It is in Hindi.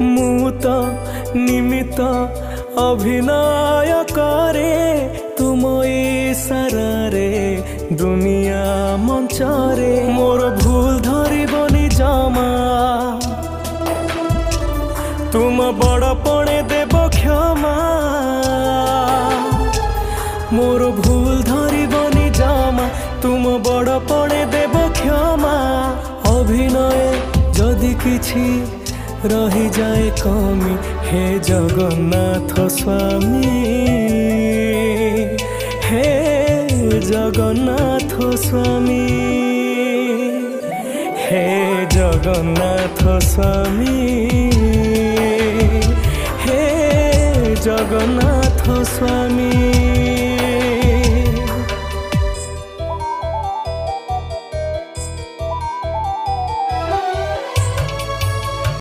मु तो निमित्त अभिनय करे तुम इशारारे दुनिया मंचरे मोर भूल धरबनी जमा तुम बड़पणे देव क्षमा मोर भूल धरबनी जमा तुम बड़पणे देव क्षमा अभिनय जदि किछि रही जाए कमी हे जगन्नाथ स्वामी हे जगन्नाथ स्वामी हे जगन्नाथ स्वामी हे जगन्नाथ स्वामी।